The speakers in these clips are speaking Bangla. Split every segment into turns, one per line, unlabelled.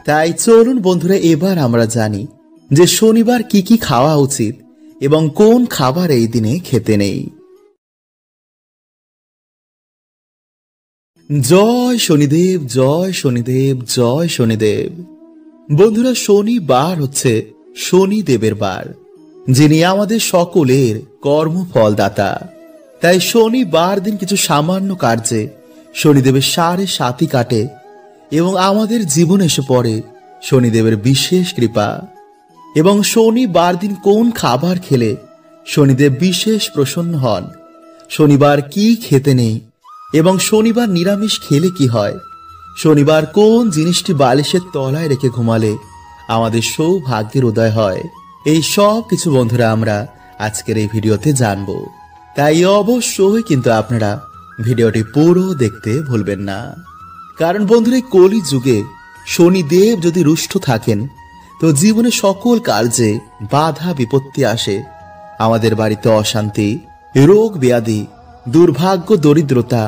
তাই চলুন বন্ধুরা, এবার আমরা জানি যে শনিবার কি কি খাওয়া উচিত এবং কোন খাবার এই দিনে খেতে নেই। জয় শনিদেব, জয় শনিদেব, জয় শনিদেব। বন্ধুরা, শনিবার হচ্ছে শনিদেবের বার, যিনি আমাদের সকলের কর্মফলদাতা। তাই শনিবার দিন কিছু সামান্য কার্যে শনিদেবের 7.5 কাটে এবং আমাদের জীবনে এসে পড়ে শনিদেবের বিশেষ কৃপা। এবং শনিবার দিন কোন খাবার খেলে শনিদেব বিশেষ প্রসন্ন হন, শনিবার কি খেতে নেই এবং শনিবার নিরামিষ খেলে কি হয়, শনিবার কোন জিনিসটি বালিশের তলায় রেখে ঘুমালে আমাদের সৌভাগ্যের উদয় হয়, এই সব কিছু বন্ধুরা আমরা আজকের এই ভিডিওতে জানবো। তাই অবশ্যই কিন্তু আপনারা ভিডিওটি পুরো দেখতে ভুলবেন না। কারণ বন্ধুরা, এই কলি যুগে শনিদেব যদি রুষ্ট থাকেন তো জীবনে সকল কার্যে বাধা বিপত্তি আসে। আমাদের বাড়িতে অশান্তি, রোগ ব্যাধি, দুর্ভাগ্য, দরিদ্রতা,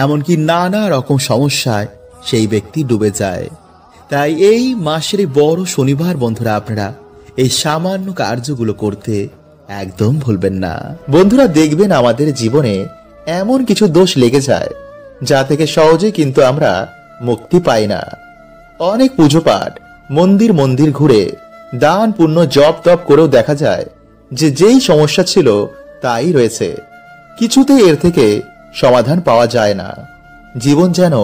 এমনকি নানা রকম সমস্যায় সেই ব্যক্তি ডুবে যায়। তাই এই মাসের বড় শনিবার বন্ধুরা আপনারা এই সামান্য কার্যগুলো করতে একদম ভুলবেন না। বন্ধুরা, দেখবেন আমাদের জীবনে এমন কিছু দোষ লেগে যায় যা থেকে সহজে কিন্তু আমরা মুক্তি পাই না। অনেক পুজো পাঠ, মন্দির মন্দির ঘুরে, দান পুণ্য জপ তপ করেও দেখা যায় যে যেই সমস্যা ছিল তাই রয়েছে, কিছুতেই এর থেকে সমাধান পাওয়া যায় না। জীবন যেন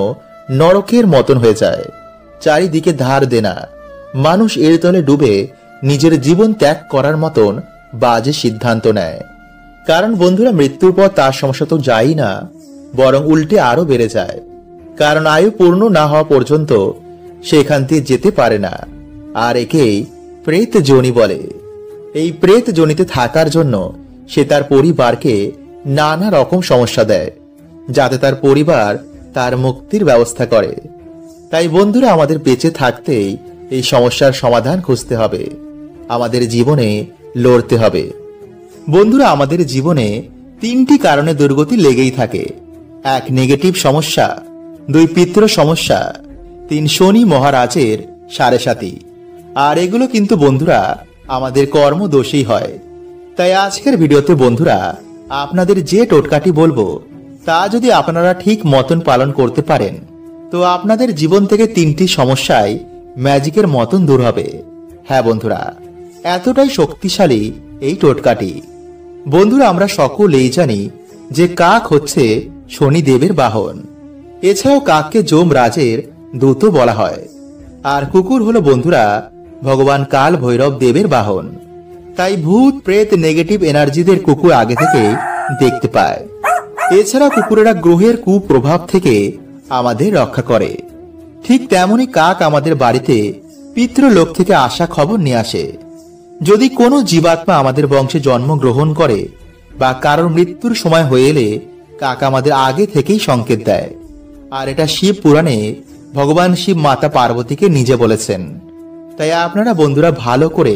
নরকের মতন হয়ে যায়, চারিদিকে ধার দেনা, মানুষ এর তলে ডুবে নিজের জীবন ত্যাগ করার মতন বাজে সিদ্ধান্ত নেয়। কারণ বন্ধুরা, মৃত্যুর পর তার সমস্যা তো যায়ই না, বরং উল্টে আরো বেড়ে যায়। কারণ আয়ু পূর্ণ না হওয়া পর্যন্ত সেখান দিয়ে যেতে পারে না। আর একেই প্রেত যোনি বলে। এই প্রেত যোনিতে থাকার জন্য সে তার পরিবারকে নানা রকম সমস্যা দেয়, যাতে তার পরিবার তার মুক্তির ব্যবস্থা করে। তাই বন্ধুরা, আমাদের বেঁচে থাকতেই এই সমস্যার সমাধান খুঁজতে হবে, আমাদের জীবনে লড়তে হবে। বন্ধুরা, আমাদের জীবনে 3টি কারণে দুর্গতি লেগেই থাকে। 1, নেগেটিভ সমস্যা, 2, পিতৃ সমস্যা, 3, শনি মহারাজের 7.5। আর এগুলো কিন্তু বন্ধুরা আমাদের কর্মদোষেই হয়। তাই আজকের ভিডিওতে বন্ধুরা আপনাদের যে টোটকাটি বলবো তা যদি আপনারা ঠিক মতন পালন করতে পারেন তো আপনাদের জীবন থেকে 3টি সমস্যাই ম্যাজিকের মতন দূর হবে। হ্যাঁ বন্ধুরা, এতটাই শক্তিশালী এই টোটকাটি। বন্ধুরা, আমরা সকলেই জানি যে কাক হচ্ছে শনিদেবের বাহন। এছাড়াও কাককে যমরাজের দূত বলা হয়। আর কুকুর হলো বন্ধুরা ভগবান কাল ভৈরব দেবের বাহন। তাই ভূত প্রেত নেগেটিভ এনার্জিদের কুকুর আগে থেকে দেখতে পায়। এছাড়া কুকুরেরা গ্রহের কুপ্রভাব থেকে আমাদের রক্ষা করে। ঠিক তেমনি কাক আমাদের বাড়িতে পিতৃলোক থেকে আসা খবর নিয়ে আসে। যদি কোনো জীবাত্মা আমাদের বংশে জন্মগ্রহণ করে বা কারোর মৃত্যুর সময় হয়ে এলে কাক আমাদের আগে থেকেই সংকেত দেয়। আর এটা শিব পুরাণে ভগবান শিব মাতা পার্বতীকে নিজে বলেছেন। তাই আপনারা বন্ধুরা ভালো করে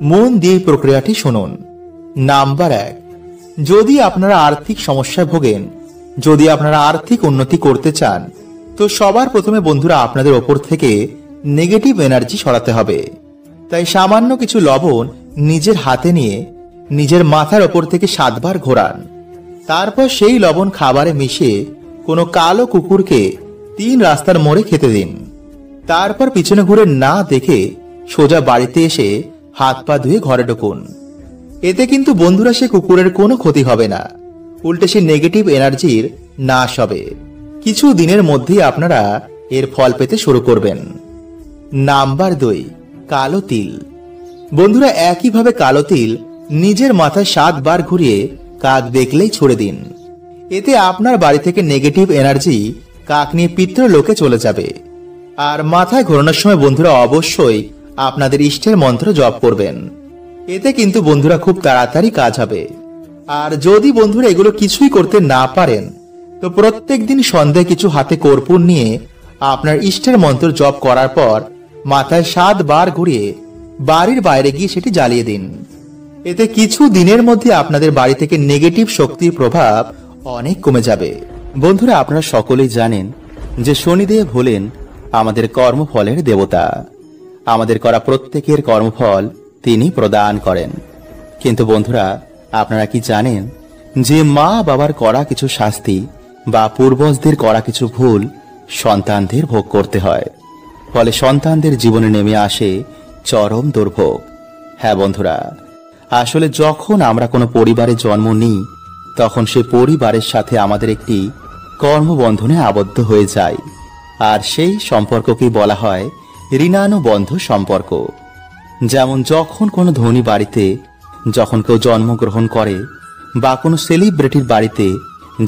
মন দিয়ে প্রক্রিয়াটি শুনুন। নাম্বার 1, যদি আপনারা আর্থিক সমস্যায় ভোগেন, যদি আপনারা আর্থিক উন্নতি করতে চান তো সবার প্রথমে বন্ধুরা আপনাদের ওপর থেকে নেগেটিভ এনার্জি সরাতে হবে। তাই সামান্য কিছু লবণ নিজের হাতে নিয়ে নিজের মাথার ওপর থেকে 7 বার ঘোরান। তারপর সেই লবণ খাবারে মিশিয়ে কোনো কালো কুকুরকে 3 রাস্তার মোড়ে খেতে দিন। তারপর পিছনে ঘুরে না দেখে সোজা বাড়িতে এসে হাত পা ধুয়ে ঘরে ঢুকুন। এতে কিন্তু বন্ধুরা সে কুকুরের কোনো ক্ষতি হবে না, উল্টে সে নেগেটিভ এনার্জির নাশ হবে। কিছু দিনের মধ্যেই আপনারা এর ফল পেতে শুরু করবেন। নাম্বার 2, কালো তিল। বন্ধুরা একইভাবে কালো তিল নিজের মাথায় 7 বার ঘুরিয়ে কাক দেখলেই ছুড়ে দিন। এতে আপনার বাড়ি থেকে নেগেটিভ এনার্জি কাক নিয়ে পিতৃলোকে চলে যাবে। আর মাথায় ঘোরানোর সময় বন্ধুরা অবশ্যই আপনাদের ইষ্টের মন্ত্র জপ করবেন। এতে কিন্তু বন্ধুরা খুব তাড়াতাড়ি কাজ হবে। আর যদি বন্ধুরা এগুলো কিছুই করতে না পারেন তো প্রত্যেক দিন সন্ধ্যায় কিছু হাতে কর্পূর নিয়ে আপনার ইষ্টের মন্ত্র জপ করার পর মাথায় 7 বার ঘুরিয়ে বাড়ির বাইরে গিয়ে সেটি জ্বালিয়ে দিন। এতে কিছু দিনের মধ্যে আপনাদের বাড়ি থেকে নেগেটিভ শক্তির প্রভাব অনেক কমে যাবে। বন্ধুরা আপনারা সকলেই জানেন যে শনিদেব হলেন আমাদের কর্মফলের দেবতা। আমাদের করা প্রত্যেকের কর্মফল তিনি প্রদান করেন। কিন্তু বন্ধুরা, আপনারা কি জানেন যে মা বাবার করা কিছু শাস্তি বা পূর্বজদের করা কিছু ভুল সন্তানদের ভোগ করতে হয়, ফলে সন্তানদের জীবনে নেমে আসে চরম দুর্ভোগ। হ্যাঁ বন্ধুরা, আসলে যখন আমরা কোনো পরিবারে জন্ম নিই তখন সে পরিবারের সাথে আমাদের একটি কর্মবন্ধনে আবদ্ধ হয়ে যায়, আর সেই সম্পর্ককেই বলা হয় ঋণানুবন্ধ সম্পর্ক। যেমন যখন কোনো ধনী বাড়িতে যখন কেউ জন্মগ্রহণ করে বা কোনো সেলিব্রিটির বাড়িতে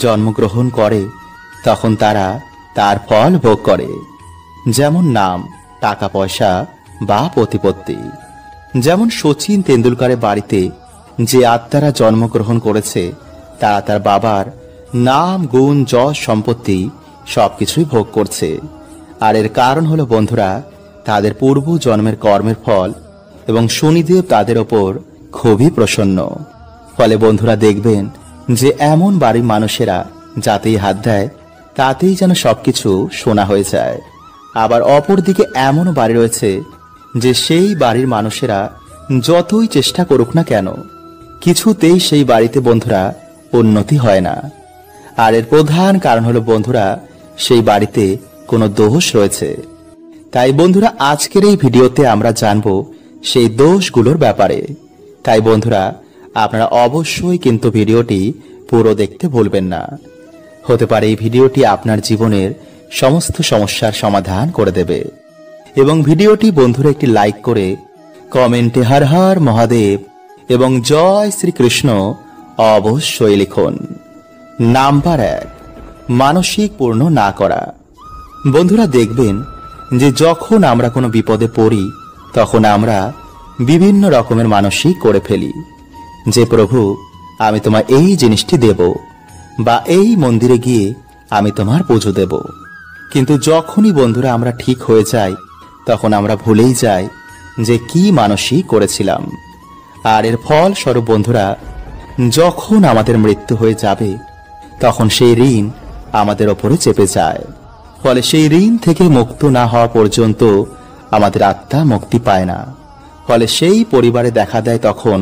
জন্মগ্রহণ করে, তখন তারা তার ফল ভোগ করে, যেমন নাম, টাকা পয়সা বা প্রতিপত্তি। যেমন সচিন তেন্ডুলকরের বাড়িতে যে আত্মারা জন্মগ্রহণ করেছে তারা তার বাবার নাম, গুণ, যশ, সম্পত্তি সবকিছুই ভোগ করছে। আর এর কারণ হলো বন্ধুরা তাদের পূর্ব জন্মের কর্মের ফল, এবং শনিদেব তাদের ওপর খুবই প্রসন্ন। ফলে বন্ধুরা দেখবেন যে এমন বাড়ির মানুষেরা যাতেই হাত দেয় তাতেই যেন সবকিছু সোনা হয়ে যায়। আবার অপরদিকে এমনও বাড়ি রয়েছে যে সেই বাড়ির মানুষেরা যতই চেষ্টা করুক না কেন কিছুতেই সেই বাড়িতে বন্ধুরা উন্নতি হয় না। আর এর প্রধান কারণ হলো বন্ধুরা সেই বাড়িতে কোনো দোষ রয়েছে। তাই বন্ধুরা আজকের এই ভিডিওতে আমরা জানব সেই দোষগুলোর ব্যাপারে। তাই বন্ধুরা আপনারা অবশ্যই কিন্তু ভিডিওটি পুরো দেখতে ভুলবেন না। হতে পারে এই ভিডিওটি আপনার জীবনের সমস্ত সমস্যার সমাধান করে দেবে। এবং ভিডিওটি বন্ধুরা একটি লাইক করে কমেন্টে হর হর মহাদেব এবং জয় শ্রীকৃষ্ণ অবশ্যই লিখুন। নাম্বার 1, মানসিক পূর্ণ না করা। বন্ধুরা দেখবেন যে যখন আমরা কোনো বিপদে পড়ি তখন আমরা বিভিন্ন রকমের মানসিক করে ফেলি যে প্রভু আমি তোমার এই জিনিসটি দেব, বা এই মন্দিরে গিয়ে আমি তোমার পুজো দেব। কিন্তু যখনই বন্ধুরা আমরা ঠিক হয়ে যাই তখন আমরা ভুলেই যাই যে কি মানসিক করেছিলাম। আর এর ফল স্বরূপ বন্ধুরা যখন আমাদের মৃত্যু হয়ে যাবে তখন সেই ঋণ আমাদের ওপরে চেপে যায়। ফলে সেই ঋণ থেকে মুক্ত না হওয়া পর্যন্ত আমাদের আত্মা মুক্তি পায় না। ফলে সেই পরিবারে দেখা দেয় তখন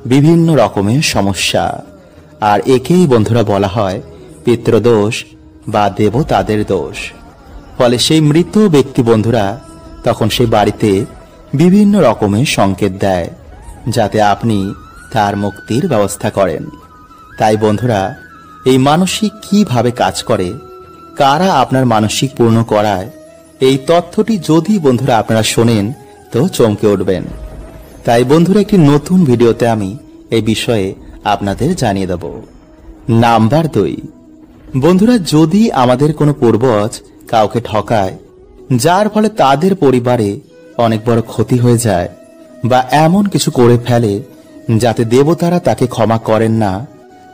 বিভিন্ন রকমের সমস্যা। আর একেই বন্ধুরা বলা হয় পিতৃদোষ বা দেবতাদের দোষ। ফলে সেই মৃত ব্যক্তি বন্ধুরা তখন সেই বাড়িতে বিভিন্ন রকমের সংকেত দেয় যাতে আপনি তার মুক্তির ব্যবস্থা করেন। তাই বন্ধুরা এই মানসিক কিভাবে কাজ করে, কারা আপনার মানসিক পূর্ণ করায়, এই তথ্যটি যদি বন্ধুরা আপনারা শোনেন তো চমকে উঠবেন। তাই বন্ধুরা একটি নতুন ভিডিওতে আমি এই বিষয়ে আপনাদের জানিয়ে দেব। নাম্বার 2, বন্ধুরা যদি আমাদের কোনো পূর্বজ কাউকে ঠকায় যার ফলে তাদের পরিবারে অনেক বড় ক্ষতি হয়ে যায়, বা এমন কিছু করে ফেলে যাতে দেবতারা তাকে ক্ষমা করেন না,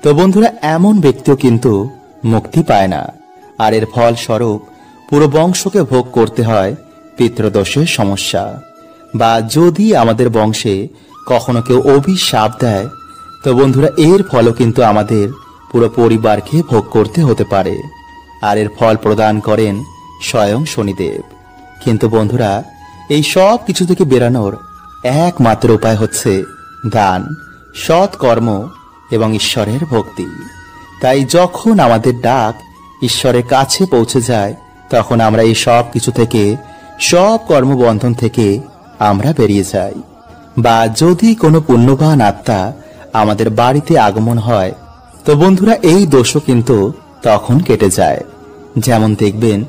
তো বন্ধুরা এমন ব্যক্তিও কিন্তু মুক্তি পায় না। আর এর ফল স্বরূপ পুরো বংশকে ভোগ করতে হয় পিতৃদোষের সমস্যা। বা যদি আমাদের বংশে কখনো কেউ অভিশাপ দেয় তো বন্ধুরা এর ফলও কিন্তু আমাদের পুরো পরিবারকে ভোগ করতে হতে পারে। আর এর ফল প্রদান করেন স্বয়ং শনিদেব। কিন্তু বন্ধুরা এই সব কিছু থেকে বেরানোর একমাত্র উপায় হচ্ছে দান, সৎ কর্ম এবং ঈশ্বরের ভক্তি। তাই যখন আমাদের ডাক ঈশ্বরের কাছে পৌঁছে যায় তখন আমরা এই সব কিছু থেকে, সব কর্মবন্ধন থেকে আমরা বেরিয়ে যাই। বা যদি কোনো পুণ্যবান আত্মা আমাদের বাড়িতে আগমন হয় তো বন্ধুরা এই দোষও কিন্তু তখন কেটে যায়। যেমন দেখবেন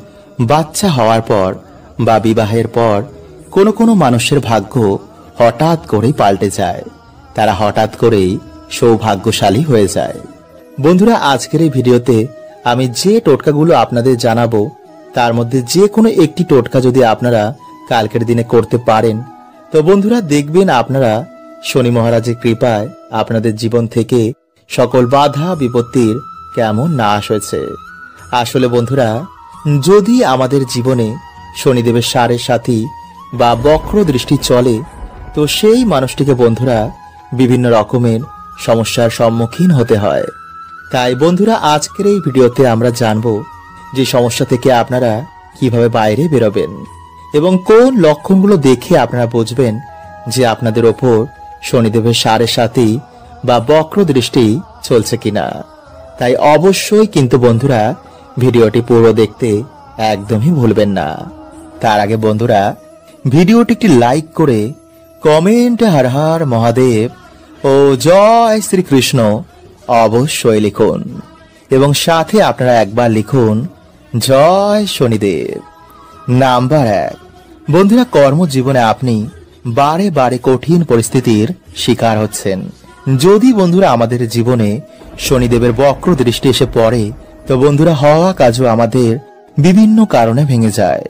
বাচ্চা হওয়ার পর বা বিবাহের পর কোনো কোনো মানুষের ভাগ্য হঠাৎ করেই পাল্টে যায়, তারা হঠাৎ করেই সৌভাগ্যশালী হয়ে যায়। বন্ধুরা আজকের এই ভিডিওতে আমি যে টোটকাগুলো আপনাদের জানাবো তার মধ্যে যে কোনো একটি টোটকা যদি আপনারা কালকের দিনে করতে পারেন তো বন্ধুরা দেখবেন আপনারা শনি মহারাজের কৃপায় আপনাদের জীবন থেকে সকল বাধা বিপত্তির কেমন নাশ হয়েছে। আসলে বন্ধুরা যদি আমাদের জীবনে শনিদেবের সাড়ে সাথী বা বক্র দৃষ্টি চলে তো সেই মানুষটিকে বন্ধুরা বিভিন্ন রকমের সমস্যার সম্মুখীন হতে হয়। তাই বন্ধুরা আজকের এই ভিডিওতে আমরা জানবো যে সমস্যা থেকে আপনারা কিভাবে বাইরে বেরোবেন, এবং কোন লক্ষণগুলো দেখে আপনারা বুঝবেন যে আপনাদের ওপর শনিদেবের সাড়ে সাতি বা বক্র দৃষ্টি চলছে কিনা। তাই অবশ্যই কিন্তু বন্ধুরা ভিডিওটি পুরো দেখতে একদমই ভুলবেন না। তার আগে বন্ধুরা ভিডিওটি একটি লাইক করে কমেন্টে হর হর মহাদেব ও জয় শ্রীকৃষ্ণ অবশ্যই লিখুন এবং সাথে আপনারা একবার লিখুন জয় শনিদেব। নাম্বার 1, বন্ধুরা কর্মজীবনে আপনি বারে বারে কঠিন পরিস্থিতির শিকার হচ্ছেন। যদি বন্ধুরা আমাদের জীবনে শনিদেবের বক্র দৃষ্টি এসে পড়ে তো বন্ধুরা হওয়া কাজও আমাদের বিভিন্ন কারণে ভেঙে যায়।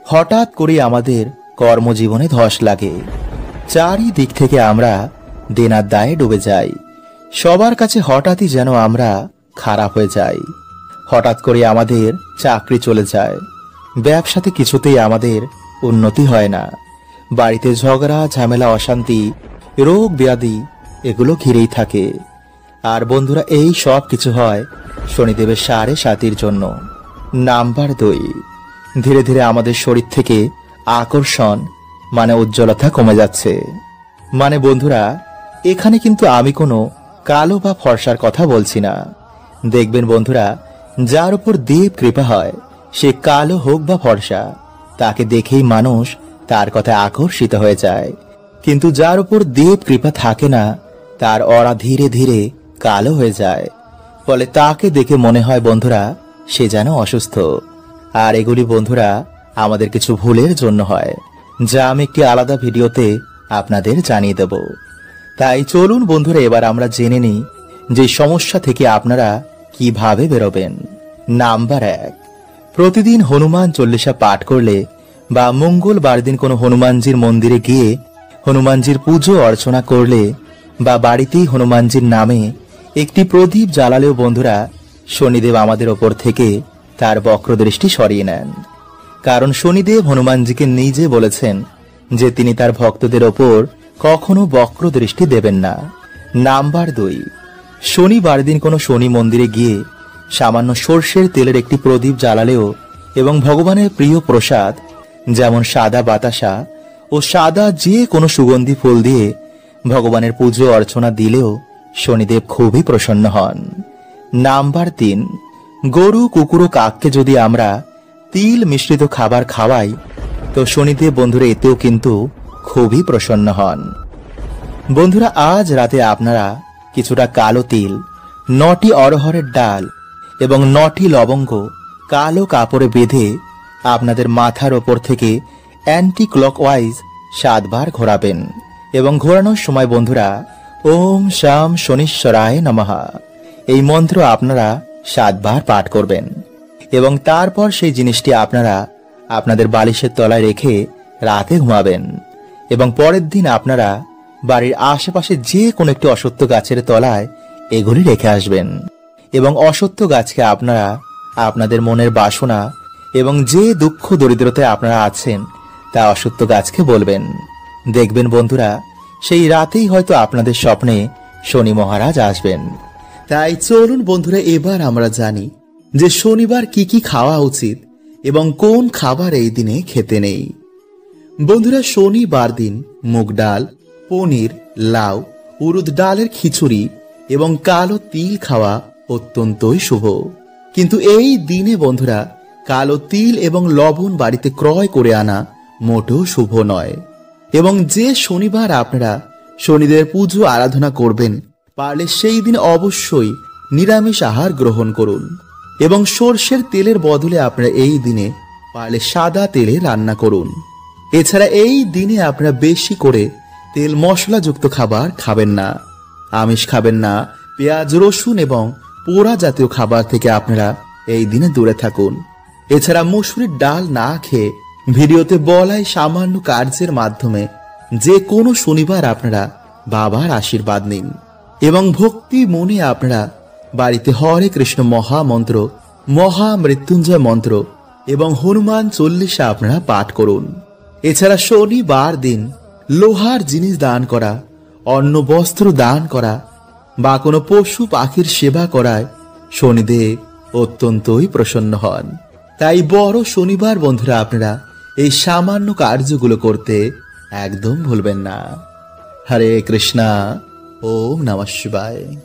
হঠাৎ করে আমাদের কর্মজীবনে ধস লাগে, চারিদিক থেকে আমরা দেনার দায়ে ডুবে যাই, সবার কাছে হঠাৎই যেন আমরা খারাপ হয়ে যাই। হঠাৎ করে আমাদের চাকরি চলে যায়, ব্যবসাতে কিছুতেই আমাদের উন্নতি হয় না, বাড়িতে ঝগড়া ঝামেলা অশান্তি রোগ ব্যাধি এগুলো ঘিরেই থাকে। আর বন্ধুরা এই সব কিছু হয় শনিদেবের সাড়ে সাতির জন্য। নাম্বার 2, ধীরে ধীরে আমাদের শরীর থেকে আকর্ষণ মানে উজ্জ্বলতা কমে যাচ্ছে। মানে বন্ধুরা এখানে কিন্তু আমি কোনো কালো বা ফর্সার কথা বলছি না। দেখবেন বন্ধুরা যার উপর দেব কৃপা হয় সে কালো হোক বা ফর্সা তাকে দেখেই মানুষ তার কথায় আকর্ষিত হয়ে যায়, কিন্তু যার উপর দেব কৃপা থাকে না তার অরা ধীরে ধীরে কালো হয়ে যায়, ফলে তাকে দেখে মনে হয় বন্ধুরা সে যেন অসুস্থ। আর এগুলি বন্ধুরা আমাদের কিছু ভুলের জন্য হয়, যা আমি একটি আলাদা ভিডিওতে আপনাদের জানিয়ে দেব। তাই চলুন বন্ধুরা এবার আমরা জেনে নিই যে সমস্যা থেকে আপনারা কিভাবে বেরোবেন। নাম্বার 1, প্রতিদিন হনুমান চল্লিশা পাঠ করলে বা মঙ্গলবার দিন কোনো হনুমানজির মন্দিরে গিয়ে হনুমানজির পুজো অর্চনা করলে বা বাড়িতেই হনুমানজির নামে একটি প্রদীপ জ্বালালেও বন্ধুরা শনিদেব আমাদের ওপর থেকে তার বক্রদৃষ্টি সরিয়ে নেন। কারণ শনিদেব হনুমানজিকে নিজে বলেছেন যে তিনি তার ভক্তদের ওপর কখনো বক্রদৃষ্টি দেবেন না। নাম্বার 2, শনিবার দিন কোনো শনি মন্দিরে গিয়ে সামান্য সর্ষের তেলের একটি প্রদীপ জ্বালালেও এবং ভগবানের প্রিয় প্রসাদ যেমন সাদা বাতাসা ও সাদা যে কোনো সুগন্ধি ফুল দিয়ে ভগবানের পুজো অর্চনা দিলেও শনিদেব খুবই প্রসন্ন হন। নাম্বার 3, গরু কুকুর ও কাককে যদি আমরা তিল মিশ্রিত খাবার খাওয়াই তো শনিদেব বন্ধুরা এতেও কিন্তু খুবই প্রসন্ন হন। বন্ধুরা আজ রাতে আপনারা কিছুটা কালো তিল, 9টি অরহরের ডাল এবং 9টি লবঙ্গ কালো কাপড়ে বেঁধে আপনাদের মাথার ওপর থেকে অ্যান্টি ক্লকওয়াইজ 7 বার ঘোরাবেন এবং ঘোরানোর সময় বন্ধুরা ওম শাম শনিশ্বরায় নমঃ এই মন্ত্র আপনারা 7 বার পাঠ করবেন এবং তারপর সেই জিনিসটি আপনারা আপনাদের বালিশের তলায় রেখে রাতে ঘুমাবেন এবং পরের দিন আপনারা বাড়ির আশেপাশে যে কোনো একটি অশ্বত্থ গাছের তলায় এগুলি রেখে আসবেন এবং অশ্বত্থ গাছকে আপনারা আপনাদের মনের বাসনা এবং যে দুঃখ দরিদ্রতায় আপনারা আছেন তা অশ্বত্থ গাছকে বলবেন। দেখবেন বন্ধুরা সেই রাতেই হয়তো আপনাদের স্বপ্নে শনি মহারাজ আসবেন। তাই চলুন বন্ধুরা এবার আমরা জানি যে শনিবার কি কি খাওয়া উচিত এবং কোন খাবার এই দিনে খেতে নেই। বন্ধুরা শনিবার দিন মুগ ডাল, পনির, লাউ, উড়দ ডালের খিচুড়ি এবং কালো তিল খাওয়া অত্যন্তই শুভ। কিন্তু এই দিনে বন্ধুরা কালো তিল এবং লবণ বাড়িতে ক্রয় করে আনা মোটেও শুভ নয়। এবং যে শনিবার আপনারা শনিদেব পুজো আরাধনা করবেন পারলে সেই দিন অবশ্যই নিরামিষ আহার গ্রহণ করুন এবং সর্ষের তেলের বদলে আপনারা এই দিনে পারলে সাদা তেলে রান্না করুন। এছাড়া এই দিনে আপনারা বেশি করে তেল মশলাযুক্ত খাবার খাবেন না, আমিষ খাবেন না, পেঁয়াজ রসুন এবং পোড়া জাতীয় খাবার থেকে আপনারা এই দিনে দূরে থাকুন। এছাড়া মসুরির ডাল না খেয়ে ভিডিওতে বলাই সামান্য কার্যের মাধ্যমে যে কোনো শনিবার আপনারা বাবার আশীর্বাদ নিন এবং ভক্তি মনে আপনারা বাড়িতে হরে কৃষ্ণ মহামন্ত্র, মহামৃত্যুঞ্জয় মন্ত্র এবং হনুমান চল্লিশা আপনারা পাঠ করুন। এছাড়া শনিবার দিন লোহার জিনিস দান করা, অন্ন বস্ত্র দান করা বা কোনো পশু পাখির সেবা করায় শনিদেব অত্যন্তই প্রসন্ন হন। তাই বড় শনিবার বন্ধুরা আপনারা এই সামান্য কার্যগুলো করতে একদম ভুলবেন না। হরে কৃষ্ণা। ওম নমঃ শিবায়।